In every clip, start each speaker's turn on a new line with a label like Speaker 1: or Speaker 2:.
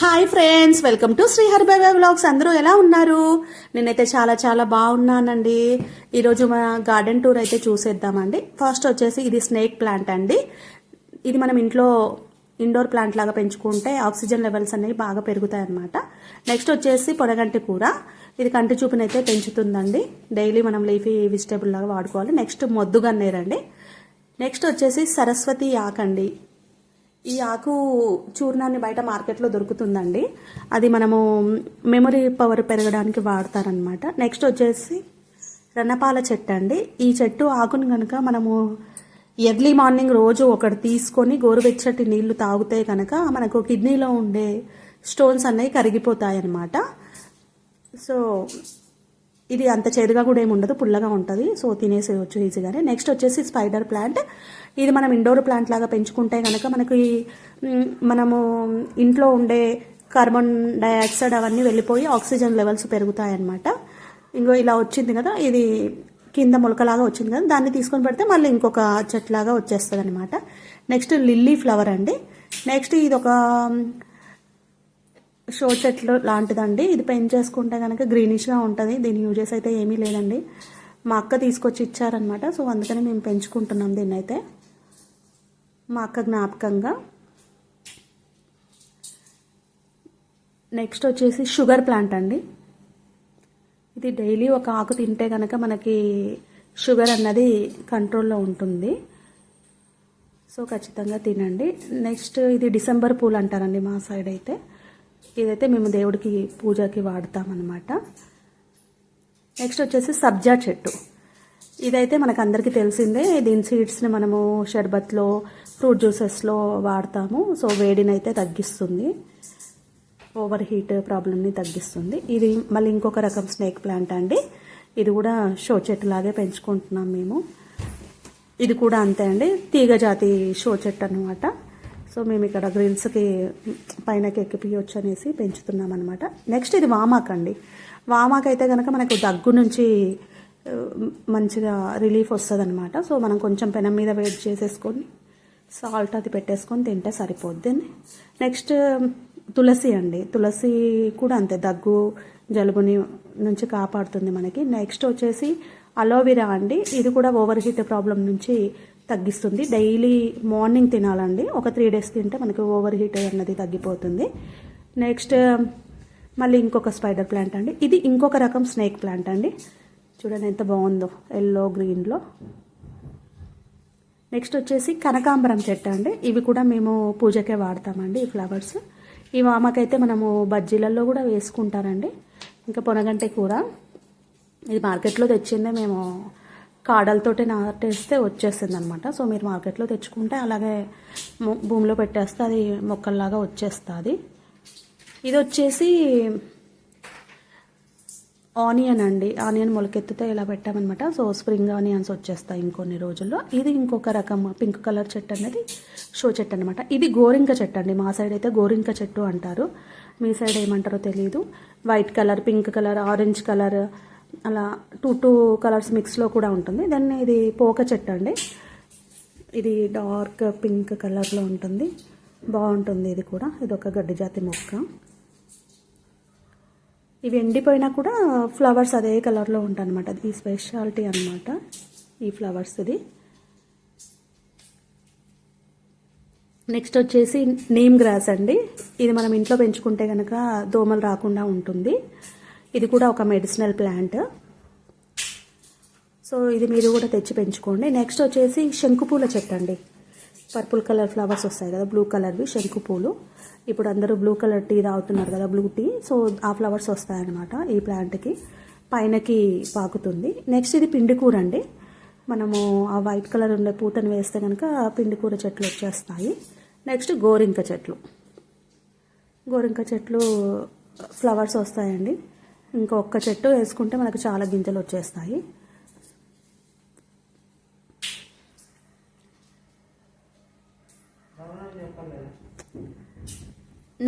Speaker 1: Hi friends, welcome to Shri Haribaba vlogs. అందరూ ఎలా ఉన్నారు? నేనైతే చాలా చాలా బాగున్నానండి. ఈరోజు మన గార్డెన్ టూర్ అయితే చూసేద్దామండి. ఫస్ట్ వచ్చేసి ఇది స్నేక్ ప్లాంట్ అండి. ఇది మనం ఇంట్లో ఇండోర్ ప్లాంట్ లాగా పెంచుకుంటే ఆక్సిజన్ లెవెల్స్ అనేవి బాగా పెరుగుతాయి అన్నమాట. నెక్స్ట్ వచ్చేసి పొడగంటి కూర. ఇది కంటి చూపునైతే పెంచుతుందండి. డైలీ మనం లీఫీ వెజిటేబుల్ లాగా వాడుకోవాలి. నెక్స్ట్ మొద్దుగన్నేరండి. నెక్స్ట్ వచ్చేసి సరస్వతి ఆకండి. ఈ ఆకు చూర్ణాన్ని బయట మార్కెట్లో దొరుకుతుందండి. అది మనము మెమరీ పవర్ పెరగడానికి వాడతారనమాట. నెక్స్ట్ వచ్చేసి రణపాల చెట్టు అండి. ఈ చెట్టు ఆకుని కనుక మనము ఎర్లీ మార్నింగ్ రోజు ఒకటి తీసుకొని గోరువెచ్చటి నీళ్లు తాగితే కనుక మనకు కిడ్నీలో ఉండే స్టోన్స్ అనేవి కరిగిపోతాయి అన్నమాట. సో ఇది అంత చేదుగా కూడా ఏమి ఉండదు, పుల్లగా ఉంటుంది. సో తినేసేయచ్చు ఈజీగానే. నెక్స్ట్ వచ్చేసి స్పైడర్ ప్లాంట్. ఇది మనం ఇండోర్ ప్లాంట్ లాగా పెంచుకుంటే కనుక మనకి మనము ఇంట్లో ఉండే కార్బన్ డైఆక్సైడ్ అవన్నీ వెళ్ళిపోయి ఆక్సిజన్ లెవెల్స్ పెరుగుతాయి అన్నమాట. ఇంకో ఇలా వచ్చింది కదా, ఇది కింద మొలకలాగా వచ్చింది కదా, దాన్ని తీసుకొని పెడితే మళ్ళీ ఇంకొక చెట్లాగా వచ్చేస్తుంది అనమాట. నెక్స్ట్ లిల్లీ ఫ్లవర్ అండి. నెక్స్ట్ ఇది ఒక షో చెట్లు లాంటిదండి. ఇది పెంచేసుకుంటే కనుక గ్రీనిష్గా ఉంటుంది. దీని యూజెస్ అయితే ఏమీ లేదండి. మా అక్క తీసుకొచ్చి ఇచ్చారనమాట. సో అందుకని మేము పెంచుకుంటున్నాం దీన్ని అయితే మా అక్క జ్ఞాపకంగా. నెక్స్ట్ వచ్చేసి షుగర్ ప్లాంట్ అండి. ఇది డైలీ ఒక ఆకు తింటే కనుక మనకి షుగర్ అన్నది కంట్రోల్లో ఉంటుంది. సో ఖచ్చితంగా తినండి. నెక్స్ట్ ఇది డిసెంబర్ పూలు అంటారండి మా సైడ్ అయితే. ఇదైతే మేము దేవుడికి పూజకి వాడతామన్నమాట. నెక్స్ట్ వచ్చేసి సబ్జా చెట్టు. ఇదైతే మనకు అందరికీ తెలిసిందే. దీని సీడ్స్ని మనము షర్బత్లో, ఫ్రూట్ జ్యూసెస్లో వాడతాము. సో వేడిని అయితే తగ్గిస్తుంది, ఓవర్ హీట్ ప్రాబ్లమ్ని తగ్గిస్తుంది. ఇది మళ్ళీ ఇంకొక రకం స్నేక్ ప్లాంట్ అండి. ఇది కూడా షో చెట్టు లాగే పెంచుకుంటున్నాం మేము. ఇది కూడా అంతే అండి, తీగ జాతి షో చెట్టు అనమాట. సో మేము ఇక్కడ గ్రిల్స్కి పైనకి ఎక్కిపియొచ్చు అనేసి పెంచుతున్నాం అనమాట. నెక్స్ట్ ఇది వామాక్ అండి. వామాక్ అయితే కనుక మనకు దగ్గు నుంచి మంచిగా రిలీఫ్ వస్తుంది అనమాట. సో మనం కొంచెం పెనం మీద వేడి చేసేసుకొని సాల్ట్ అది పెట్టేసుకొని తింటే సరిపోద్ది. నెక్స్ట్ తులసి అండి. తులసి కూడా అంతే, దగ్గు జలుబుని నుంచి కాపాడుతుంది మనకి. నెక్స్ట్ వచ్చేసి అలోవెరా అండి. ఇది కూడా ఓవర్ హీట్ ప్రాబ్లం నుంచి తగ్గిస్తుంది. డైలీ మార్నింగ్ తినాలండి. ఒక 3 days తింటే మనకు ఓవర్ హీట్ అన్నది తగ్గిపోతుంది. నెక్స్ట్ మళ్ళీ ఇంకొక స్పైడర్ ప్లాంట్ అండి. ఇది ఇంకొక రకం స్నేక్ ప్లాంట్ అండి. చూడండి ఎంత బాగుందో, ఎల్లో గ్రీన్లో. నెక్స్ట్ వచ్చేసి కనకాంబరం చెట్టు అండి. ఇవి కూడా మేము పూజకే వాడతామండి ఈ ఫ్లవర్స్. ఈ వామకైతే మనము బజ్జీలలో కూడా వేసుకుంటారండి. ఇంకా పొనగంటే కూర. ఇది మార్కెట్లో తెచ్చిందే, మేము కాడలతోటి నాటేస్తే వచ్చేస్తుంది అనమాట. సో మీరు మార్కెట్లో తెచ్చుకుంటే అలాగే భూమిలో పెట్టేస్తే అది మొక్కల్లాగా వచ్చేస్తుంది. ఇది వచ్చేసి ఆనియన్ అండి. ఆనియన్ మొలకెత్తితే ఇలా పెట్టామన్నమాట. సో స్ప్రింగ్ ఆనియన్స్ వచ్చేస్తాయి ఇంకొన్ని రోజుల్లో. ఇది ఇంకొక రకం పింక్ కలర్ చెట్టు అనేది షో చెట్టు అనమాట. ఇది గోరింక చెట్టు అండి. మా సైడ్ అయితే గోరింక చెట్టు అంటారు, మీ సైడ్ ఏమంటారో తెలియదు. White colour, pink colour, orange colour, అలా 2 కలర్స్ మిక్స్లో కూడా ఉంటుంది. దాన్ని ఇది పోక చెట్టు అండి. ఇది డార్క్ పింక్ కలర్లో ఉంటుంది, బాగుంటుంది. ఇది కూడా ఇది ఒక గడ్డి జాతి మొక్క. ఇవి ఎండిపోయినా కూడా ఫ్లవర్స్ అదే కలర్లో ఉంటాయి అనమాట. అది ఈ స్పెషాలిటీ అనమాట ఈ ఫ్లవర్స్ ఇది. నెక్స్ట్ వచ్చేసి నీమ్ గ్రాస్ అండి. ఇది మనం ఇంట్లో పెంచుకుంటే కనుక దోమలు రాకుండా ఉంటుంది. ఇది కూడా ఒక మెడిసినల్ ప్లాంట్. సో ఇది మీరు కూడా తెచ్చి పెంచుకోండి. నెక్స్ట్ వచ్చేసి శంకుపూల చెట్టు అండి. పర్పుల్ కలర్ ఫ్లవర్స్ వస్తాయి కదా, బ్లూ కలర్వి శంకుపూలు. ఇప్పుడు అందరూ బ్లూ కలర్ టీ తాగుతున్నారు కదా, బ్లూ టీ. సో ఆ ఫ్లవర్స్ వస్తాయన్నమాట ఈ ప్లాంట్కి, పైనకి పాకుతుంది. నెక్స్ట్ ఇది పిండి కూర అండి. మనము ఆ వైట్ కలర్ ఉండే పూతను వేస్తే కనుక పిండి కూర చెట్లు వచ్చేస్తాయి. నెక్స్ట్ గోరింక చెట్లు. గోరింక చెట్లు ఫ్లవర్స్ వస్తాయండి. ఇంకొక చెట్టు వేసుకుంటే మనకు చాలా గింజలు వచ్చేస్తాయి.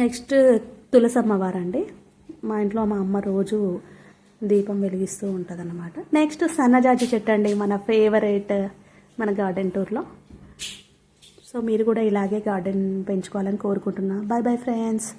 Speaker 1: నెక్స్ట్ తులసమ్మవారండి. మా ఇంట్లో మా అమ్మ రోజు దీపం వెలిగిస్తూ ఉంటుంది అన్నమాట. నెక్స్ట్ సన్నజాజి చెట్టు అండి, మన ఫేవరెట్ మన గార్డెన్ టూర్లో. సో మీరు కూడా ఇలాగే గార్డెన్ పెంచుకోవాలని కోరుకుంటున్నా. Bye bye friends.